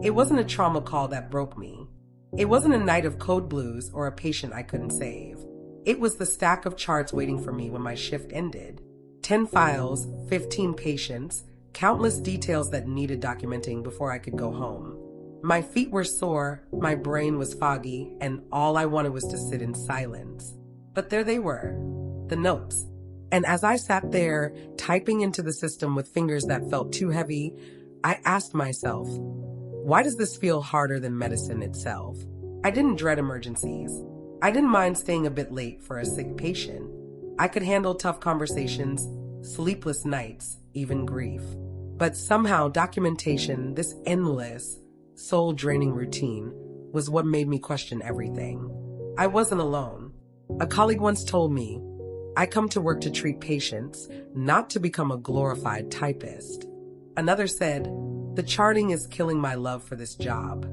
It wasn't a trauma call that broke me. It wasn't a night of code blues or a patient I couldn't save. It was the stack of charts waiting for me when my shift ended. 10 files, 15 patients, countless details that needed documenting before I could go home. My feet were sore, my brain was foggy, and all I wanted was to sit in silence. But there they were, the notes. And as I sat there, typing into the system with fingers that felt too heavy, I asked myself, why does this feel harder than medicine itself? I didn't dread emergencies. I didn't mind staying a bit late for a sick patient. I could handle tough conversations, sleepless nights, even grief. But somehow documentation, this endless, soul-draining routine, was what made me question everything. I wasn't alone. A colleague once told me, I come to work to treat patients, not to become a glorified typist. Another said, the charting is killing my love for this job.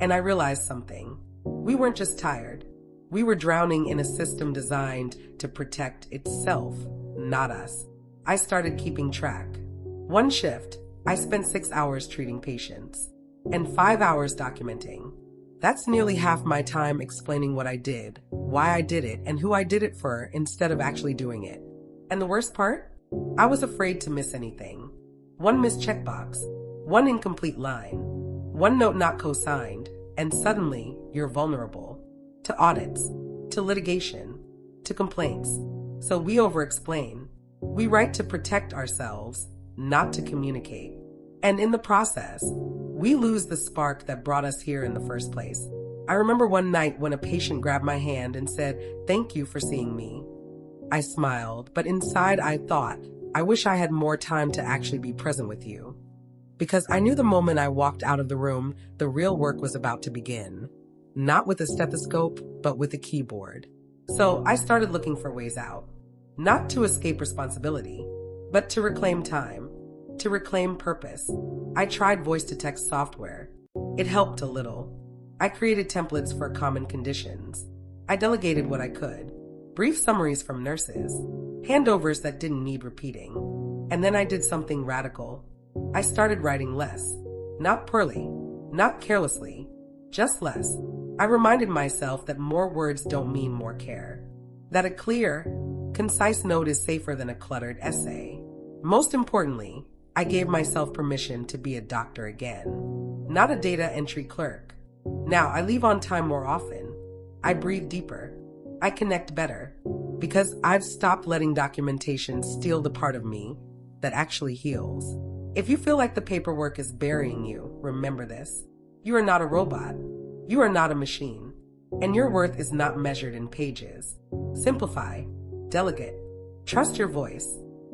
And I realized something. We weren't just tired. We were drowning in a system designed to protect itself, not us. I started keeping track. One shift, I spent 6 hours treating patients and 5 hours documenting. That's nearly half my time explaining what I did, why I did it, and who I did it for instead of actually doing it. And the worst part? I was afraid to miss anything. One missed checkbox, one incomplete line, one note not co-signed, and suddenly you're vulnerable to audits, to litigation, to complaints. So we over-explain. We write to protect ourselves, not to communicate. And in the process, we lose the spark that brought us here in the first place. I remember one night when a patient grabbed my hand and said, "Thank you for seeing me." I smiled, but inside I thought, I wish I had more time to actually be present with you. Because I knew the moment I walked out of the room, the real work was about to begin. Not with a stethoscope, but with a keyboard. So I started looking for ways out. Not to escape responsibility, but to reclaim time, to reclaim purpose. I tried voice-to-text software. It helped a little. I created templates for common conditions. I delegated what I could. Brief summaries from nurses. Handovers that didn't need repeating. And then I did something radical. I started writing less. Not poorly, not carelessly, just less. I reminded myself that more words don't mean more care. That a clear, concise note is safer than a cluttered essay. Most importantly, I gave myself permission to be a doctor again, not a data entry clerk. Now I leave on time more often. I breathe deeper. I connect better. Because I've stopped letting documentation steal the part of me that actually heals. If you feel like the paperwork is burying you, remember this. You are not a robot. You are not a machine. And your worth is not measured in pages. Simplify. Delegate. Trust your voice.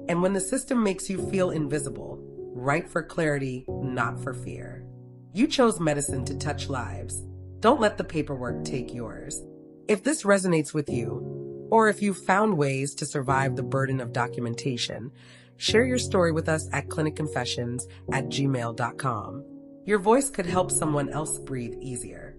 And when the system makes you feel invisible, write for clarity, not for fear. You chose medicine to touch lives. Don't let the paperwork take yours. If this resonates with you, or if you've found ways to survive the burden of documentation, share your story with us at clinicconfessions@gmail.com. Your voice could help someone else breathe easier.